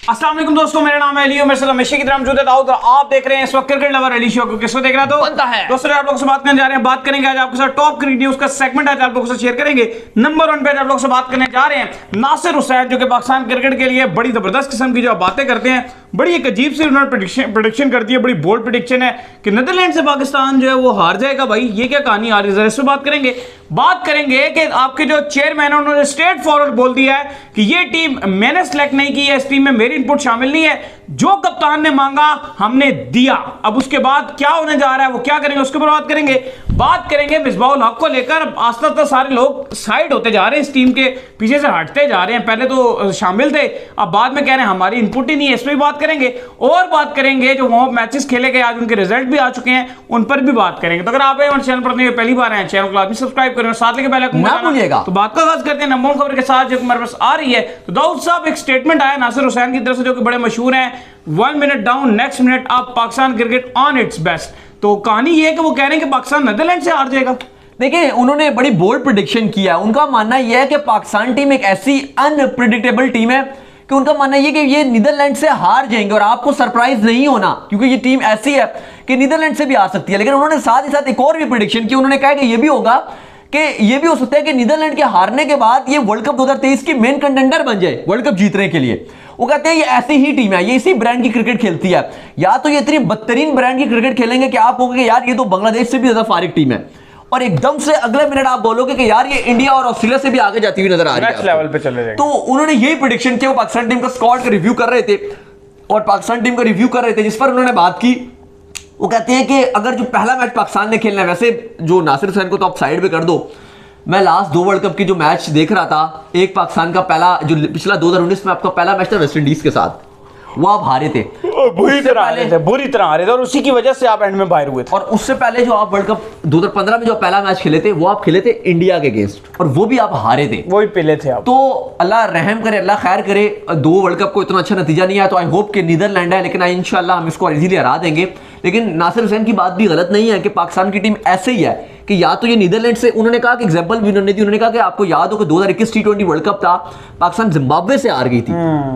अस्सलाम वालेकुम दोस्तों, मेरा नाम है अली, मेरे साथ हमेशा की तरह मौजूद है दाऊद और आप देख रहे हैं इस वक्त क्रिकेट लवर अली शो को। किसको देख रहा तो बनता है दोस्तों, आप लोगों से बात करने जा रहे हैं, बात करेंगे आज आपके साथ टॉप क्रिकेट न्यूज का सेगमेंट आज आप लोगों से शेयर करेंगे। नंबर 1 पे आप लोगों से बात करने जा रहे हैं नासिर हुसैन, जो कि पाकिस्तान क्रिकेट के लिए बड़ी जबरदस्त किस्म की जो बातें करते हैं, बड़ी एक अजीब सी उन्होंने प्रेडिक्शन करती है, बड़ी बोल्ड प्रेडिक्शन है कि नीदरलैंड से पाकिस्तान जो है वो हार जाएगा। भाई ये क्या कहानी आ रही है, इस पर बात करेंगे कि आपके जो चेयरमैन है उन्होंने स्ट्रेट फॉरवर्ड बोल दिया है कि ये टीम मैंने सेलेक्ट नहीं की है, इस टीम में मेरी इनपुट शामिल नहीं है, जो कप्तान ने मांगा हमने दिया। अब उसके बाद क्या होने जा रहा है वो क्या करेंगे उसके ऊपर बात करेंगे मिसबाहुल हक को लेकर। आस्ता आस्ता सारे लोग साइड होते जा रहे हैं, इस टीम के पीछे से हटते जा रहे हैं, पहले तो शामिल थे अब बाद में कह रहे हैं हमारी इनपुट ही नहीं है। इस पर भी बात करेंगे और बात करेंगे जो वहां मैचेस खेले गए आज उनके रिजल्ट भी आ चुके हैं, उन पर भी बात करेंगे। तो अगर आप हमारे चैनल पर पहली बार आए चैनल को सब्सक्राइब करें और साथ लेके पहले ना भूलिएगा। तो बात का आगाज करते हैं नंबर 1 खबर के साथ जो हमारे पास आ रही है। तो दाऊद साहब एक स्टेटमेंट आया नासिर हुसैन की तरफ से जो कि बड़े मशहूर हैं, 1 minute down next minute up, Pakistan cricket on it's best. तो कहानी ये है कि वो कह रहे हैं कि पाकिस्तान नीदरलैंड से हार जाएगा। देखिए उन्होंने बड़ी बोल्ड प्रेडिक्शन किया है। उनका मानना यह है कि पाकिस्तान टीम एक ऐसी अनप्रेडिक्टेबल टीम है कि उनका मानना यह कि ये नीदरलैंड से हार जाएंगे और आपको सरप्राइज नहीं होना, क्योंकि ये टीम ऐसी है कि नीदरलैंड से भी आ सकती है। लेकिन उन्होंने साथ ही साथ एक और भी प्रेडिक्शन की, उन्होंने कहा कि यह भी होगा कि ये भी हो सकता है कि नीदरलैंड के हारने के बाद ये वर्ल्ड कप 2023 की मेन कंटेंडर बन जाए वर्ल्ड कप जीतने के लिए। वो कहते हैं ये ऐसी ही टीम है, ये इसी ब्रांड की क्रिकेट खेलती है, या तो ये इतनी बदतरीन ब्रांड की क्रिकेट खेलेंगे कि आप कहोगे यार ये तो बांग्लादेश से भी ज्यादा फारिग टीम है, और एकदम से अगले मिनट आप बोलोगे कि यार ये इंडिया और ऑस्ट्रेलिया से भी आगे जाती हुई नजर आ रही है, नेक्स्ट लेवल पे चले जाएंगे। तो उन्होंने यही प्रेडिक्शन किया। वो पाकिस्तान टीम का स्क्वाड का रिव्यू कर रहे थे और पाकिस्तान टीम का रिव्यू कर रहे थे, जिस पर उन्होंने बात की। वो कहते हैं कि अगर जो पहला मैच पाकिस्तान ने खेलना है, वैसे जो नासिर हुसैन को तो आप साइड पे कर दो, मैं लास्ट 2 वर्ल्ड कप की जो मैच देख रहा था, एक पाकिस्तान का पहला जो पिछला 2019 में आपका पहला मैच था वेस्ट इंडीज के साथ, वो आप हारे थे, बुरी तरह हारे थे और उसी की वजह से आप एंड में बाहर हुए थे। और उससे पहले जो आप वर्ल्ड कप 2015 में जो पहला मैच खेले थे वो आप खेले थे इंडिया के अगेंस्ट, और वो भी आप हारे थे, वो भी पहले थे आप। तो अल्लाह रहम करे, अल्लाह खैर करे, 2 वर्ल्ड कप को इतना अच्छा नतीजा नहीं आया, तो आई होप कि नीदरलैंड है, लेकिन इंशाल्लाह हम इसको इजीली हरा देंगे। लेकिन नासिर हुसैन की बात भी गलत नहीं है कि पाकिस्तान की टीम ऐसे ही है कि या तो ये नीदरलैंड से, उन्होंने कहा कि एग्जांपल भी उन्होंने दी, उन्होंने कहा कि आपको याद हो कि 2021 T20 वर्ल्ड कप था, पाकिस्तान जिम्बाब्वे से हार गई थी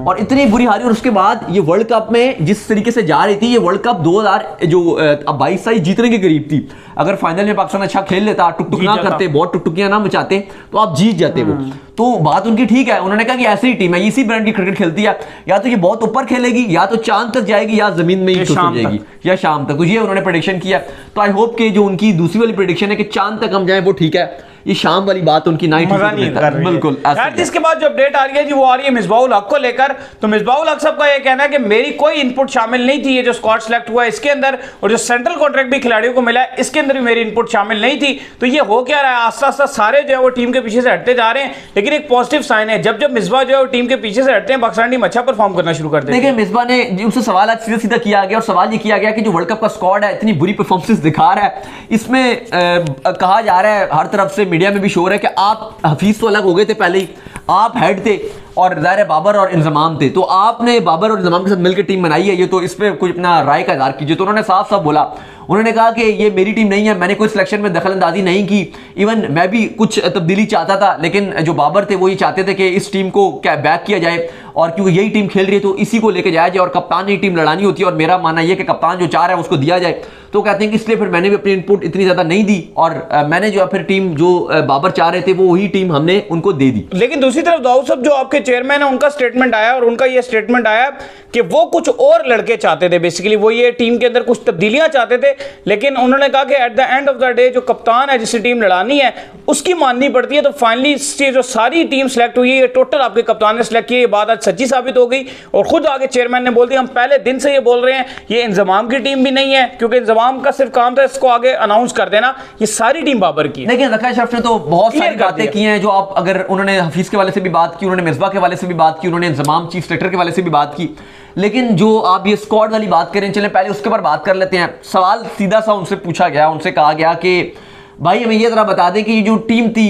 और इतनी बुरी हारी, और उसके बाद ये वर्ल्ड कप में जिस तरीके से जा रही थी, ये वर्ल्ड कप 2022 जीतने के करीब थी। अगर फाइनल में पाकिस्तान अच्छा खेल लेता, टुकटुक ना करते, बहुत टुकटुकियां ना मचाते, तो आप जीत जाते वो। तो बात उनकी ठीक है, उन्होंने कहा कि ऐसी ही टीम है, इसी ब्रांड की क्रिकेट खेलती है, या तो ये बहुत ऊपर खेलेगी, या तो चांद तक जाएगी, या जमीन में ही छुप जाएगी, या शाम तक। तो ये उन्होंने प्रेडिक्शन किया। तो आई होप कि जो उनकी दूसरी वाली प्रेडिक्शन है कि चांद तक हम जाए, वो ठीक है। ये शाम वाली बात उनकी नाइट बिल्कुल। जिसके बाद जो अपडेट आ रही है जी वो आ रही है मिसबाहुल हक को लेकर। तो मिसबाहुल हक साहब का ये कहना है कि मेरी कोई इनपुट शामिल नहीं थी, ये जो स्क्वाड सेलेक्ट हुआ है इसके अंदर, और जो सेंट्रल कॉन्ट्रैक्ट भी खिलाड़ियों को मिला है इसके अंदर भी मेरी इनपुट शामिल नहीं थी। तो ये हो क्या रहा है, आस्ता आस्ता सारे जो है वो टीम के पीछे से हटते जा रहे हैं। लेकिन एक पॉजिटिव साइन है, जब जब मिसबा जो है वो टीम के पीछे से हटते हैं, पाकिस्तान टीम अच्छा परफॉर्म करना शुरू कर देती है। देखिए मिसबा ने उनसे सवाल आज सीधा सीधा किया गया, और सवाल ये किया गया कि जो वर्ल्ड कप का स्क्वाड है इतनी बुरी परफॉर्मेंस दिखा रहा है, इसमें कहा जा रहा है हर तरफ से, मीडिया में भी शोर है कि आप हफीज तो अलग हो गए थे, पहले ही आप हेड थे और ज़ाहिर बाबर और इंजमाम थे, तो आपने बाबर और इंजमाम के साथ मिलकर टीम बनाई है, ये तो इस पर कुछ अपना राय का इज़हार कीजिए। तो उन्होंने साफ साफ बोला, उन्होंने कहा कि ये मेरी टीम नहीं है, मैंने कोई सिलेक्शन में दखल अंदाजी नहीं की, इवन मैं भी कुछ तब्दीली चाहता था, लेकिन जो बाबर थे वो ये चाहते थे कि इस टीम को क्या बैक किया जाए, और क्योंकि यही टीम खेल रही है तो इसी को लेके जाया जाए, और कप्तान ही टीम लड़ानी होती है, और मेरा मानना यह कि कप्तान जो चाह रहा है उसको दिया जाए। तो कहते हैं कि इसलिए फिर मैंने भी अपनी इनपुट इतनी ज़्यादा नहीं दी, और मैंने जो है फिर टीम जो बाबर चाह रहे थे वो वही टीम हमने उनको दे दी। लेकिन दूसरी तरफ दाऊद साहब जो आपके चेयरमैन है उनका स्टेटमेंट आया, और उनका ये स्टेटमेंट आया कि वो कुछ और लड़के चाहते थे, बेसिकली वो ये टीम के अंदर कुछ तब्दीलियां चाहते थे, लेकिन उन्होंने कहा कि at the end of the day जो कप्तान है जिससे टीम लड़ानी है उसकी माननी पड़ती है। तो फाइनली जो सारी टीम सेलेक्ट हुई है टोटल आपके कप्तान ने सेलेक्ट की, ये बात आज सच्ची साबित हो गई। और खुद आगे चेयरमैन ने बोल दिया, हम पहले दिन से ये बोल रहे हैं ये इंजमाम की टीम भी नहीं है, क्योंकि इंजमाम का सिर्फ काम था इसको आगे अनाउंस कर देना, ये सारी टीम बाबर की। लेकिन रखा अशरफ ने तो बहुत सारी बातें की हैं, जो आप अगर उन्होंने हफीज के वाले से भी बात की, उन्होंने मिसबा के वाले से भी बात की, उन्होंने इंजमाम चीफ सेक्रेटरी के वाले से भी बात की, लेकिन जो आप ये स्क्वाड वाली बात करें, चलें पहले उसके ऊपर बात कर लेते हैं। सवाल सीधा सा उनसे पूछा गया, उनसे कहा गया कि भाई हमें ये जरा बता दें कि ये जो टीम थी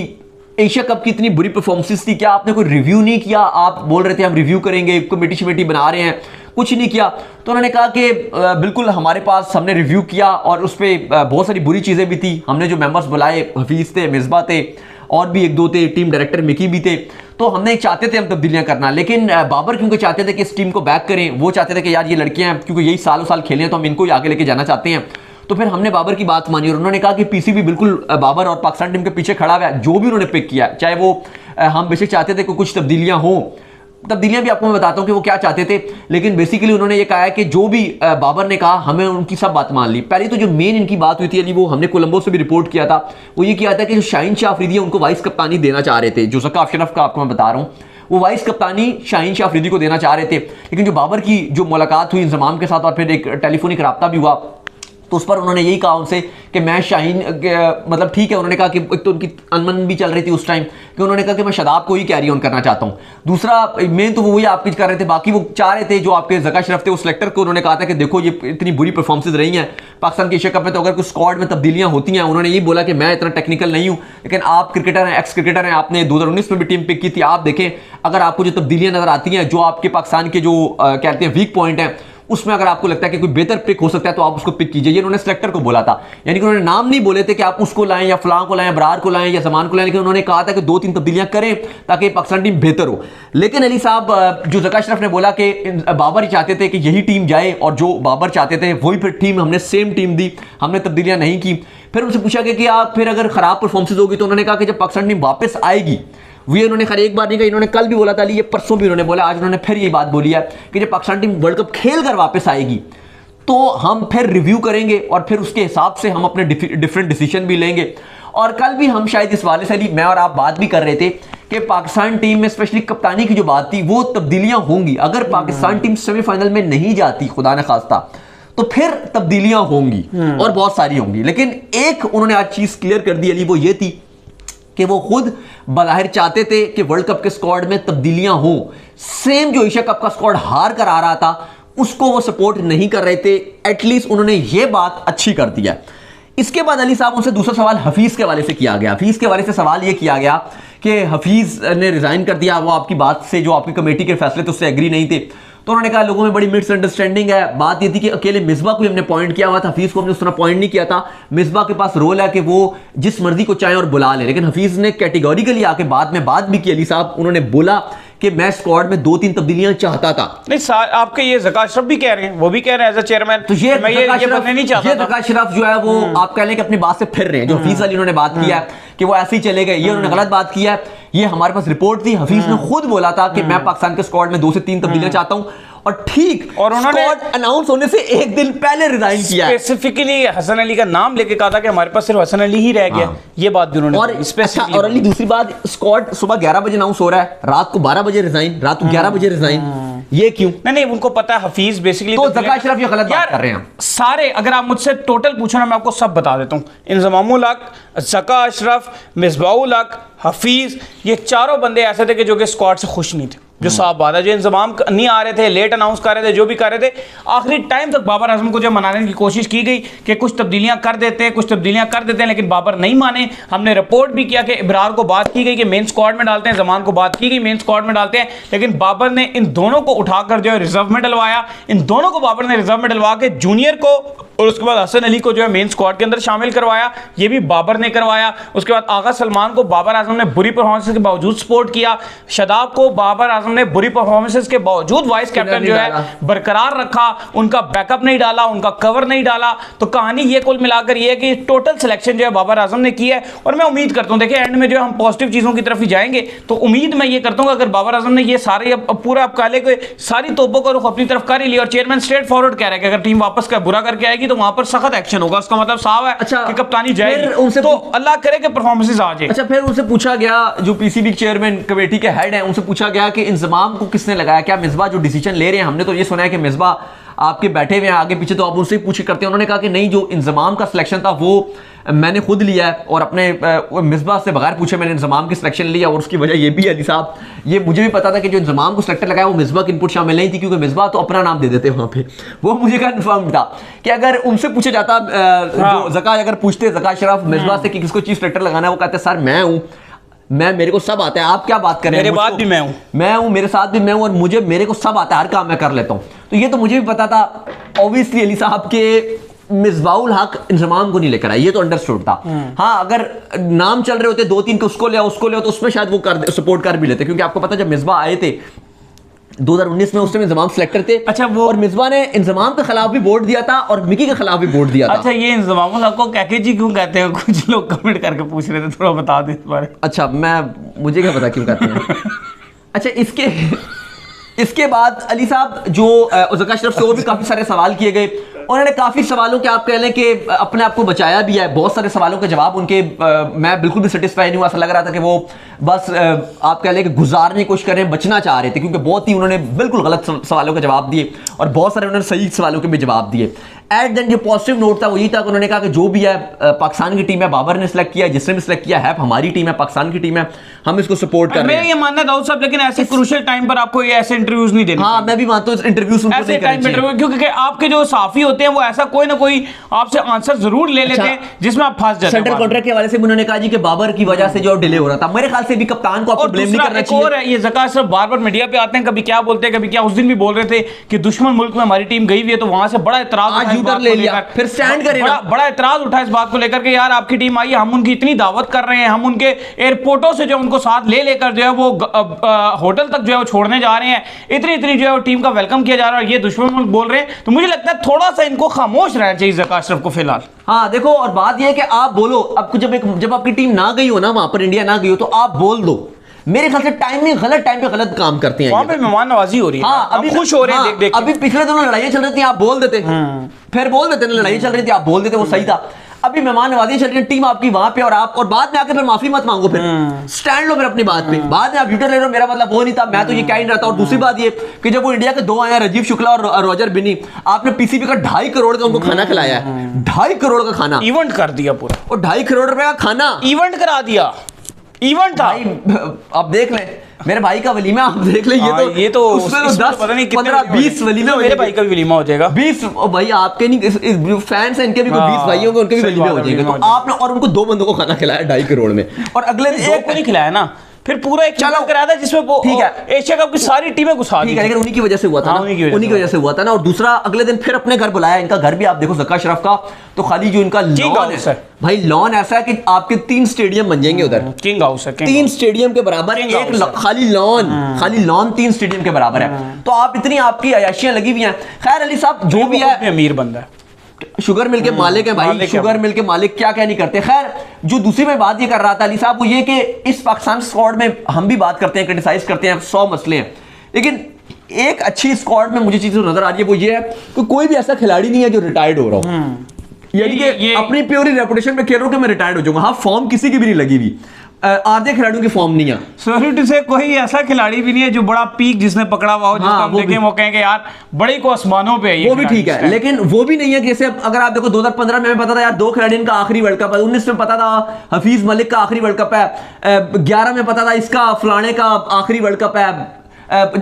एशिया कप की इतनी बुरी परफॉर्मेंस थी, क्या आपने कोई रिव्यू नहीं किया? आप बोल रहे थे हम रिव्यू करेंगे, कमेटी शमेटी बना रहे हैं, कुछ नहीं किया। तो उन्होंने कहा कि बिल्कुल हमारे पास हमने रिव्यू किया और उस पर बहुत सारी बुरी चीज़ें भी थी। हमने जो मेंबर्स बुलाए, हफीज़ थे, मिसबा थे, और भी एक दो थे, टीम डायरेक्टर मिकी भी थे, तो हमने चाहते थे हम तब्दीलियां करना, लेकिन बाबर क्योंकि चाहते थे कि इस टीम को बैक करें, वो चाहते थे कि यार ये लड़कियां क्योंकि यही सालों साल खेले हैं तो हम इनको ही आगे लेके जाना चाहते हैं, तो फिर हमने बाबर की बात मानी और उन्होंने कहा कि पीसीबी बिल्कुल बाबर और पाकिस्तान टीम के पीछे खड़ा हुआ है। जो भी उन्होंने पिक किया, चाहे वो हम बेशक चाहते थे कि कुछ तब्दीलियां हो, तब्दीलियां भी आपको मैं बताता हूं कि वो क्या चाहते थे, लेकिन बेसिकली उन्होंने ये कहा है कि जो भी बाबर ने कहा हमें उनकी सब बात मान ली। पहले तो जो मेन इनकी बात हुई थी अली, वो हमने कोलंबो से भी रिपोर्ट किया था, वो ये किया था कि जो शाहीन शाह अफरीदी है उनको वाइस कप्तानी देना चाह रहे थे, जो ज़का अशरफ का आपको मैं बता रहा हूँ, वो वाइस कप्तानी शाहीन शाह अफरीदी को देना चाह रहे थे। लेकिन जो बाबर की जो मुलाकात हुई इंजमाम के साथ और फिर एक टेलीफोनिक रब्ता भी हुआ, तो उस पर उन्होंने यही कहा उनसे कि मैं शाहीन मतलब ठीक है, उन्होंने कहा कि एक तो उनकी अनमन भी चल रही थी उस टाइम कि उन्होंने कहा कि मैं शादाब को ही कैरी ऑन करना चाहता हूँ। दूसरा मेन तो वो वही आप कर रहे थे, बाकी वो चाह रहे थे जो आपके ज़का अशरफ थे उस सेलेक्टर को उन्होंने कहा था कि देखो ये इतनी बुरी परफॉर्मेंसेज रही हैं पाकिस्तान के एशिया कप में, तो अगर कुछ स्क्वाड में तब्दीलियां होती हैं, उन्होंने यही बोला कि मैं इतना टेक्निकल नहीं हूँ, लेकिन आप क्रिकेटर हैं, एक्स क्रिकेटर हैं, आपने 2019 में भी टीम पिक की थी, आप देखें अगर आपको जो तब्दीलियां नजर आती हैं, जो आपके पाकिस्तान के जो कहते हैं वीक पॉइंट हैं, उसमें अगर आपको लगता है कि कोई बेहतर पिक हो सकता है तो आप उसको पिक कीजिए। ये उन्होंने सेलेक्टर को बोला था, यानी कि उन्होंने नाम नहीं बोले थे कि आप उसको लाएं या फलां को लाएं, बरार को लाएं या जमान को लाएं, लेकिन उन्होंने कहा था कि 2-3 तब्दीलियां करें ताकि पाकिस्तान टीम बेहतर हो। लेकिन अली साहब जो ज़का अशरफ ने बोला कि बाबर ही चाहते थे कि यही टीम जाए और जो बाबर चाहते थे वही फिर टीम, हमने सेम टीम दी, हमने तब्दीलियां नहीं की। फिर उनसे पूछा गया कि आप फिर अगर खराब परफॉर्मेंस होगी, तो उन्होंने कहा कि जब पाकिस्तान टीम वापस आएगी, ये उन्होंने खैर एक बार नहीं कहा, इन्होंने कल भी बोला था, ये परसों भी उन्होंने बोला, आज उन्होंने फिर ये बात बोली है कि जब पाकिस्तान टीम वर्ल्ड कप खेल कर वापस आएगी तो हम फिर रिव्यू करेंगे और फिर उसके हिसाब से हम अपने डिफरेंट डिसीजन भी लेंगे। और कल भी हम शायद इस वाले से मैं और आप बात भी कर रहे थे कि पाकिस्तान टीम में स्पेशली कप्तानी की जो बात थी वो तब्दीलियां होंगी। अगर पाकिस्तान टीम सेमीफाइनल में नहीं जाती खुदा न खास्ता, तो फिर तब्दीलियां होंगी और बहुत सारी होंगी। लेकिन एक उन्होंने आज चीज क्लियर कर दी अली, वो ये थी कि वो खुद बज़ाहिर चाहते थे कि वर्ल्ड कप के स्क्वाड में तब्दीलियां हो। सेम जो एशिया कप का स्क्वाड हार कर आ रहा था उसको वो सपोर्ट नहीं कर रहे थे, एटलीस्ट उन्होंने ये बात अच्छी कर दिया। इसके बाद अली साहब उनसे दूसरा सवाल हफीज के हवाले से किया गया। हफीज के हवाले से सवाल ये किया गया कि हफीज ने रिजाइन कर दिया, वो आपकी बात से जो आपकी कमेटी के फैसले थे उससे एग्री नहीं थे, तो उन्होंने कहा लोगों में बड़ी मिसअंडरस्टैंडिंग है। बात ये थी कि अकेले मिसबा को हमने पॉइंट किया हुआ था, हफीज को हमने उस तरह पॉइंट नहीं किया था। मिसबा के पास रोल है कि वो जिस मर्जी को चाहे और बुला ले, लेकिन हफीज ने कैटेगोरिकली आके बाद में बात भी की अली साहब, उन्होंने बोला कि मैं स्क्वाड में 2-3 तब्दीलियां चाहता था। नहीं आपके ये ज़का अशरफ भी कह रहे हैं, वो भी कह रहे हैं एज अ चेयरमैन, तो ये बनने नहीं चाहता। ये ज़का अशरफ जो है वो आप कह लें कि अपनी बात से फिर रहे हैं। जो हफीज अली उन्होंने बात किया कि वो ऐसे ही चले गए, ये उन्होंने गलत बात किया है। ये हमारे पास रिपोर्ट थी, हफीज ने खुद बोला था कि मैं पाकिस्तान के स्क्वाड में 2 से 3 तब्दीलियां चाहता हूं, और ठीक और उन्होंने अनाउंस होने से एक दिन पहले रिजाइन किया। स्पेसिफिकली हसन अली का नाम लेके कहा था कि हमारे पास सिर्फ हसन अली ही रह गया। ये बात भी उन्होंने और अली दूसरी बात, स्क्वाड सुबह 11 बजे अनाउंस हो रहा है, रात को 12 बजे रिजाइन, रात को 11 बजे रिजाइन, ये क्यों? नहीं उनको पता है हफीज बेसिकली तो ज़का अशरफ ये गलत बात कर रहे हैं सारे। अगर आप मुझसे टोटल पूछो ना, मैं आपको सब बता देता हूं। इंजमामुल हक, ज़का अशरफ, मिसबाहुल हक, हफीज, ये चारों बंदे ऐसे थे कि जो कि स्क्वाड से खुश नहीं थे। जो साफ बात है, जो इंतजाम नहीं आ रहे थे, लेट अनाउंस कर रहे थे, जो भी कर रहे थे, आखिरी टाइम तक बाबर आजम को जब मनाने की कोशिश की गई कि कुछ तब्दीलियां कर देते हैं, कुछ तब्दीलियां कर देते हैं, लेकिन बाबर नहीं माने। हमने रिपोर्ट भी किया कि इब्रार को बात की गई कि मेन स्क्वाड में डालते हैं, जमान को बात की गई मेन स्क्वाड में डालते हैं, लेकिन बाबर ने इन दोनों को उठाकर जो है रिजर्व में डलवाया। इन दोनों को बाबर ने रिजर्व में डलवा के जूनियर को और उसके बाद हसन अली को जो है मेन स्क्वाड के अंदर शामिल करवाया, ये भी बाबर ने करवाया। उसके बाद आगा सलमान को बाबर आजम ने बुरी परफॉर्मेंस के बावजूद सपोर्ट किया, शादाब को बाबर आजम ने बुरी परफॉर्मेंस के बावजूद वाइस कैप्टन जो है बरकरार रखा, उनका बैकअप नहीं डाला, उनका कवर नहीं डाला। तो कहानी ये कुल मिलाकर ये है कि टोटल सिलेक्शन जो है बाबर आजम ने की है, और मैं उम्मीद करता हूं देखिए एंड में जो है हम पॉजिटिव चीजों की तरफ ही जाएंगे। तो उम्मीद मैं ये करता हूं अगर बाबर आजम ने ये सारे पूरा अब काले को सारी तोपों का रुख अपनी तरफ कर ही लिया, और चेयरमैन स्ट्रेट फॉरवर्ड कह रहा है कि अगर टीम वापस का बुरा करके आएगी तो वहां पर सख्त एक्शन होगा, उसका मतलब साफ है अच्छा, कि कप्तानी जाएगी। उनसे तो अल्लाह करे कि परफॉर्मेंसेस आ जाए। अच्छा, फिर उनसे पूछा गया, जो पीसीबी चेयरमैन कमेटी के हेड हैं, उनसे पूछा गया कि इंतजाम को किसने लगाया, क्या मिसबा जो डिसीजन ले रहे हैं? हमने तो ये सुना है कि मिसबा आपके बैठे हुए हैं आगे पीछे, तो आप उनसे ही पूछ करते हैं। उन्होंने कहा कि नहीं, जो इंतजाम का सिलेक्शन था वो मैंने खुद लिया है, और अपने मिसबा से बगैर पूछे मैंने इंतजाम की सिलेक्शन लिया। और उसकी वजह ये भी है अली साहब, ये मुझे भी पता था कि जो इंतजाम को सिलेक्टर लगाया वो मिसबा की इनपुट शामिल नहीं थी, क्योंकि मिसबा तो अपना नाम दे देते वहाँ पे। वो मुझे कन्फर्म था कि अगर उनसे पूछा जाता, जो ज़का अगर पूछते ज़का अशरफ मिसबा से कि किसको चीफ सिलेक्टर लगाना है, वो कहते सर मैं हूँ, मेरे को सब आता है, आप क्या बात कर रहे हैं, मेरे बाद भी मैं हूं, मेरे साथ भी मैं हूं, और मेरे को सब आता है, हर काम मैं कर लेता हूं। तो ये तो मुझे भी पता था ऑब्वियसली अली साहब के मिसबाउल हक इंजमाम को नहीं लेकर आए, ये तो अंडरस्टूड था। हाँ, अगर नाम चल रहे होते 2-3 के उसको ले आओ तो उसमें शायद वो सपोर्ट कर भी लेते, क्योंकि आपको पता जब मिसबा आए थे 2019 में, उस टाइम इंजमाम सिलेक्टर थे। अच्छा, वो और मिसबा ने इंजमाम के खिलाफ भी वोट दिया था और मिकी के खिलाफ भी वोट दिया था। अच्छा, ये इंजमामुल हक को कैके जी क्यों कहते हैं? कुछ लोग कमेंट करके पूछ रहे थे, थोड़ा बता दे इस बारे। अच्छा, मुझे क्या पता क्यों कहते हैं। अच्छा, इसके बाद अली साहब जो ज़का अशरफ से और भी काफ़ी सारे सवाल किए गए, उन्होंने काफ़ी सवालों के आप कह लें कि अपने आप को बचाया भी है। बहुत सारे सवालों के जवाब उनके मैं बिल्कुल भी सेटिस्फाई नहीं हुआ। ऐसा लग रहा था कि वो बस आप कह लें कि गुजारने की कोशिश कर रहे हैं, बचना चाह रहे थे, क्योंकि बहुत ही उन्होंने बिल्कुल गलत सवालों के जवाब दिए और बहुत सारे उन्होंने सही सवालों के भी जवाब दिए। एट देन जो पॉजिटिव नोट था वो ये था कि उन्होंने कहा कि जो भी है पाकिस्तान की टीम है, बाबर ने सिलेक्ट किया, जिसने भी सिलेक्ट किया है, हमारी टीम है, पाकिस्तान की टीम है, हम इसको सपोर्ट कर रहे हैं। मैं ये मानना दाऊद साहब, लेकिन ऐसे क्रूशियल टाइम पर आपको ये ऐसे इंटरव्यूज नहीं देने। हाँ, मैं भी मानता हूँ इंटरव्यूज उनको ऐसे नहीं करने टाइम चाहिए, क्योंकि आपके जो साफी होते हैं वो ऐसा कोई ना कोई आपसे आंसर जरूर ले लेते हैं जिसमें आप फंस जाते हैं। सेंट्रल कॉन्ट्रैक्ट के हवाले से उन्होंने कहा जी कि बाबर की वजह से जो डिले हो रहा था। मेरे ख्याल से भी कप्तान को आपको ब्लेम नहीं करना चाहिए। और ये ज़का अशरफ बार-बार मीडिया पे आते हैं, कभी क्या बोलते हैं, कभी क्या। उस दिन भी बोल रहे थे कि दुश्मन मुल्क में हमारी टीम गई हुई है, तो वहां से बड़ा इतराज आज यूटर ले लिया, फिर स्टैंड करेगा। बड़ा इतराज उठा इस बात को लेकर के, यार आपकी टीम आई है, हम उनकी इतनी दावत कर रहे हैं, हम उनके एयरपोर्टों से जो उनको साथ ले लेकर जो है वो होटल तक जो है वो छोड़ने जा रहे हैं, इतनी जो है वो टीम का वेलकम किया जा रहा है, और ये दुश्मन मुल्क बोल रहे हैं। तो मुझे लगता है थोड़ा सा इनको खामोश रहना चाहिए ज़का अशरफ को फिलहाल। हाँ देखो, और बात यह है कि आप बोलो, अब जब आपकी टीम ना गई हो ना, वहां पर इंडिया ना गई हो, तो आप बोल दो। मेरे ख्याल से गलत टाइम पे गलत काम करते हैं, वहां पे मेहमान नवाजी हो रही है। हाँ, अभी खुश हो रहे हैं, देख अभी पिछले दिनों लड़ाइयां चल रही थी, आप बोल देते, फिर बोल देते ना लड़ाई चल रही थी, आप बोल देते, वो सही था। अभी मेहमान नवाजी चल रही है, टीम आपकी वहां पे, और बाद में आके फिर माफी मत मांगो, फिर स्टैंड लो फिर अपनी बात पे। बाद में आप यूटर ले रहे हो, मेरा मतलब वो नहीं था, मैं तो ये कह ही नहीं रहा था। और दूसरी बात ये कि जब वो इंडिया के 2 आए हैं, राजीव शुक्ला और रॉजर बिनी, आपने पीसीबी का 2.5 करोड़ का उनको खाना खिलाया है, 2.5 करोड़ का खाना, इवेंट कर दिया पूरा, और 2.5 करोड़ रुपए का खाना इवेंट करा दिया। इवेंट था आप देख लें, मेरे भाई का वलीमा आप देख लें, ये तो उसमें 10 15-20 वलीमे, मेरे भाई का भी वलीमा हो जाएगा 20। भाई आपके नहीं, फैंस हैं इनके भी 20 भाई होंगे, उनके भी वलीमे हो जाएंगे। तो आपने और उनको 2 बंदों को खाना खिलाया 2.5 करोड़ में, और अगले दिन एक को नहीं खिलाया ना, फिर पूरा एक चलो कराया था जिसमें वो ठीक है, एशिया कप की सारी टीमें घुसा दी, लेकिन उन्हीं की वजह से हुआ था ना, उन्हीं की वजह से हुआ था ना। और दूसरा, अगले दिन फिर अपने घर बुलाया, इनका घर भी आप देखो ज़का अशरफ का, तो खाली जो इनका लॉन है भाई, लॉन ऐसा है कि आपके 3 स्टेडियम बन जाएंगे उधर, किंग हाउस है, 3 स्टेडियम के बराबर, एक खाली लॉन 3 स्टेडियम के बराबर है। तो आप इतनी आपकी अयाशियां लगी हुई हैं। खैर अली साहब जो भी है, अमीर बंदा है, शुगर मिल के मालिक है भाई, शुगर मिल के मालिक क्या नहीं करते। खैर जो दूसरी मैं बात ये कर रहा था अली साहब, वो ये कि इस पाकिस्तान स्क्वाड में हम भी बात करते हैं, क्रिटिसाइज करते हैं, 100 मसले हैं, लेकिन एक अच्छी स्क्वाड में मुझे चीज नजर आ रही है, वो ये है कि कोई भी ऐसा खिलाड़ी नहीं है जो रिटायर्ड हो रहा हो, यानी कि अपनी प्योरी रेपुटेशन पे खेल रहा हूं कि मैं रिटायर्ड हो जाऊंगा। हाँ, फॉर्म किसी की भी नहीं लगी हुई, आधे खिलाड़ियों की फॉर्म नहीं है, सोसाइटी से कोई ऐसा खिलाड़ी भी नहीं है जो बड़ा पीक जिसने पकड़ा हुआ हो, जिसको हम देखें वो कहेंगे यार बड़े को आसमानों पे है, वो भी ठीक है, लेकिन वो भी नहीं है। जैसे अगर आप देखो 2015 में पता था यार 2 खिलाड़ियों का आखिरी वर्ल्ड कप है, 19 में पता था हफीज मलिक का आखिरी वर्ल्ड कप है, 11 में पता था इसका फलाने का आखिरी वर्ल्ड कप है,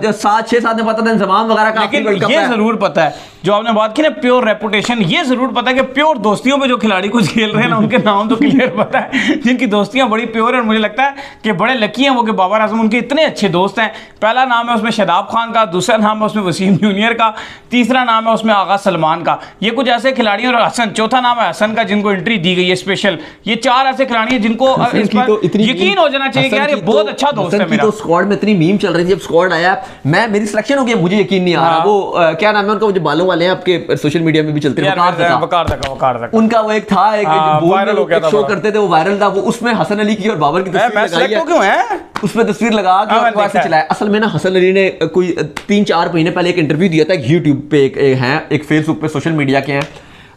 6-7 में पता था इंजमाम वगैरह का आखिरी वर्ल्ड कप है। ये जरूर पता है जो आपने बात की ना प्योर रेपुटेशन, ये जरूर पता है कि प्योर दोस्तियों पे जो खिलाड़ी कुछ खेल रहे हैं ना, उनके नाम तो क्लियर पता है, जिनकी दोस्तियां बड़ी प्योर है। और मुझे लगता है कि बड़े लकी हैं वो कि बाबर आजम उनके इतने अच्छे दोस्त हैं। पहला नाम है उसमें शादाब खान का, दूसरा नाम है उसमें वसीम जूनियर का, तीसरा नाम है उसमें आगा सलमान का। ये कुछ ऐसे खिलाड़ी, और हसन चौथा नाम है हसन का, जिनको एंट्री दी गई है स्पेशल। ये 4 ऐसे खिलाड़ी हैं जिनको यकीन हो जाना चाहिए कि यार ये बहुत अच्छा दोस्त है मेरा। तो स्क्वाड में इतनी मीम चल रही थी, जब स्क्वाड आया मेरी सिलेक्शन हो गई, मुझे यकीन नहीं आ रहा। वो क्या नाम है उनका, जो बालों वाले हैं आपके सोशल मीडिया में भी चलते हैं, वकार उनका वो एक था, एक शो करते थे, वो वायरल था, वो उसमें हसन अली की और बाबर की तस्वीर लगाई है, उसमें तस्वीर लगा के ऐसे चलाया। असल में ना हसन अली ने कोई 3-4 महीने पहले एक इंटरव्यू दिया था यूट्यूब पे, एक फेसबुक पे, सोशल मीडिया के हैं,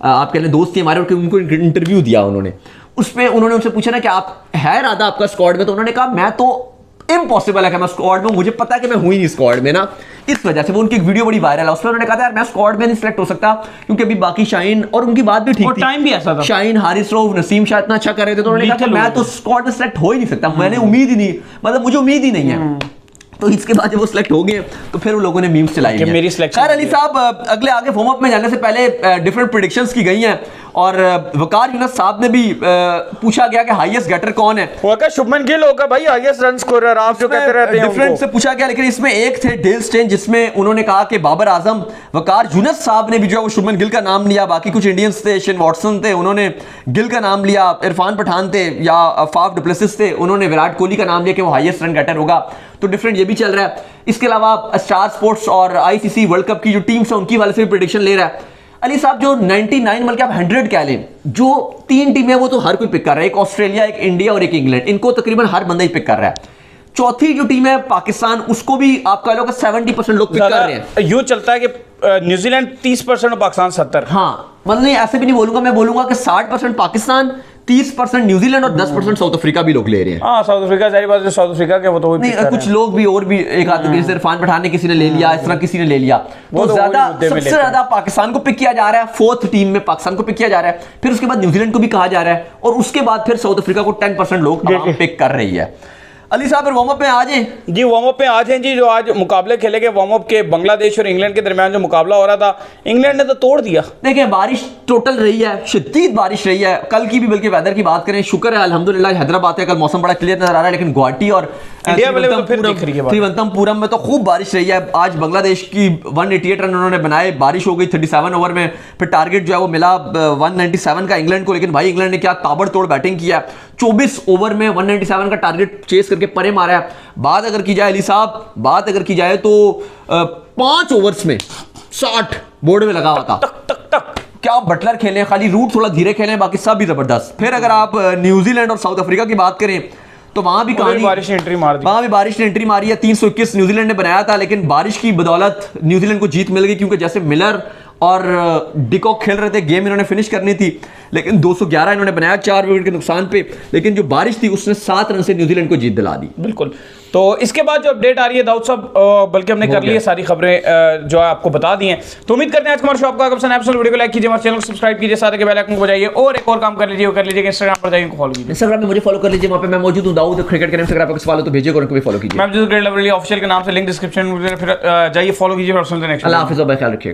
आप कह लें दोस्त थे हमारे, उनको इंटरव्यू दिया उन्होंने। उसमें उन्होंने उनसे पूछा ना कि आप है इरादा आपका स्क्वाड में, तो उन्होंने कहा मैं तो इम्पॉसिबल है कि मैं स्क्वाड में, मुझे पता है कि मैं हुई नहीं स्क्वाड में ना, इस वजह से। वो उनकी एक वीडियो बड़ी वायरल है, उसमें उन्होंने कहा था यार मैं स्क्वाड में नहीं सिलेक्ट हो सकता, क्योंकि अभी बाकी शाहीन, और उनकी बात भी ठीक थी, टाइम भी ऐसा था, शाहीन, हारिस रऊफ, नसीम शाह इतना अच्छा कर रहे थे, तो उन्होंने कहा मैं तो स्क्वाड में सिलेक्ट हो ही नहीं सकता, मैंने उम्मीद ही नहीं, मतलब मुझे उम्मीद ही नहीं है। तो इसके बाद जब वो सिलेक्ट हो गए तो फिर उन लोगों ने मीम्स चलाई हैं। मेरी सिलेक्शन। खैर अली साहब, अगले आगे वार्म अप में जाने से पहले डिफरेंट प्रेडिक्शंस की गई हैं, और वकार यूनुस साहब ने भी पूछा गया कि हाईएस्ट गेटर कौन है, वो क्या शुभमन गिल होगा भाई हाईएस्ट रन स्कोरर, आप जो कहते रहते हैं डिफरेंट से पूछा गया, लेकिन इसमें एक थे डेल स्टेन जिसमें उन्होंने कहा कि बाबर आजम, वकार यूनुस साहब ने भी जो है वो शुभमन गिल का नाम लिया, बाकी कुछ इंडियंस थे, शेन वॉटसन थे उन्होंने गिल का नाम लिया, इरफान पठान थे या फाफ डुप्लेसिस थे उन्होंने विराट कोहली का नाम लिया कि वो हाईएस्ट रन गेटर होगा। तो डिफरेंट ये भी चल रहा है। इसके अलावा स्टार स्पोर्ट्स और आईसीसी वर्ल्ड कप की जो टीम्स है उनकी वाले से भी प्रेडिक्शन ले रहा है। अली साहब जो 99 बल्कि आप 100 कह लें, जो 3 टीमें वो तो हर कोई पिक कर रहा है, एक ऑस्ट्रेलिया, एक इंडिया और एक इंग्लैंड, इनको तकरीबन हर बंदा ही पिक कर रहा है। चौथी जो टीम है पाकिस्तान, उसको भी आप कह लो कि 70% लोग पिक कर रहे हैं। यूं चलता है कि न्यूजीलैंड 30% और पाकिस्तान 70%। हाँ मतलब नहीं, ऐसे भी नहीं बोलूंगा, मैं बोलूंगा कि 60% पाकिस्तान, 30% न्यूजीलैंड और 10% साउथ अफ्रीका भी लोग ले रहे हैं। हाँ साउथ अफ्रीका सारी बात, साउथ अफ्रीका के वो तो नहीं, कुछ लोग भी और भी एक आध जैसे इरफान पठान ने किसी ने ले लिया, इस तरह किसी ने ले लिया, तो ज्यादा सबसे ज्यादा पाकिस्तान को पिक किया जा रहा है। 4th टीम में पाकिस्तान को पिक किया जा रहा है, फिर उसके बाद न्यूजीलैंड को भी कहा जा रहा है और उसके बाद फिर साउथ अफ्रीका को 10% लोग पिक कर रही है। अली साहब फिर वार्म अप में आ जाए जी, वार्म अप में आ जाए जी। जो आज मुकाबले खेले गए वार्म अप के, बांग्लादेश और इंग्लैंड के दरमियान जो मुकाबला हो रहा था, इंग्लैंड ने तो तोड़ दिया। देखिए बारिश टोटल रही है, शदीद बारिश रही है कल की भी, बल्कि वेदर की बात करें शुक्र है अल्हम्दुलिल्लाह हैदराबाद है कल मौसम बड़ा क्लियर नजर आ रहा है, लेकिन गुवाहाटी और त्रिवंतमपुरम में तो खूब बारिश रही है। आज बांग्लादेश की 188 रन उन्होंने बनाए, बारिश हो गई 37 ओवर में, फिर टारगेट जो है वो मिला 197 का इंग्लैंड को, लेकिन भाई इंग्लैंड ने क्या ताबड़तोड़ बैटिंग किया, 24 ओवर में 197 का टारगेट चेस करके परे मारा है। बात अगर की जाए अली साहब, बात अगर की जाए तो 5 ओवर्स में 60 बोर्ड में लगा हुआ था। क्या बटलर खेले, खाली रूट थोड़ा धीरे खेले, बाकी सब भी जबरदस्त। फिर अगर आप न्यूजीलैंड और साउथ अफ्रीका की बात करें तो वहां भी बारिश ने एंट्री मार दी, वहां भी बारिश ने एंट्री मारी है। 321 न्यूजीलैंड ने बनाया था, लेकिन बारिश की बदौलत न्यूजीलैंड को जीत मिल गई, क्योंकि जैसे मिलर और डिकॉक खेल रहे थे, गेम इन्होंने फिनिश करनी थी, लेकिन 211 इन्होंने बनाया 4 विकेट के नुकसान पे, लेकिन जो बारिश थी उसने 7 रन से न्यूजीलैंड को जीत दिला दी। बिल्कुल। तो इसके बाद जो अपडेट आ रही है दाऊद साहब, बल्कि हमने कर ली है सारी खबरें जो है आपको बता दी हैं। तो उम्मीद करते हैं आज हमारे शो आपको पसंद आया। वीडियो को लाइक कीजिए, हमारे चैनल को सब्सक्राइब कीजिए, साथ के बेल आइकन को बजाइए, और एक और काम कर लीजिए, वो कर लीजिए, इंस्टाग्राम पर जाइए, फॉलो कीजिए, इंस्टाग्राम में मुझे फॉलो कर लीजिए, वहां पे मैं मौजूद हूं, दाऊद क्रिकेट के इंस्टाग्राम पे कुछ फॉलो तो भेजिए, और उनको भी फॉलो कीजिए। मैं जो ग्रेट लवली ऑफिशियल के नाम से लिंक डिस्क्रिप्शन में, फिर जाइए फॉलो कीजिए और सुनते हैं नेक्स्ट। अल्लाह हाफिज़, ख्याल रखिएगा।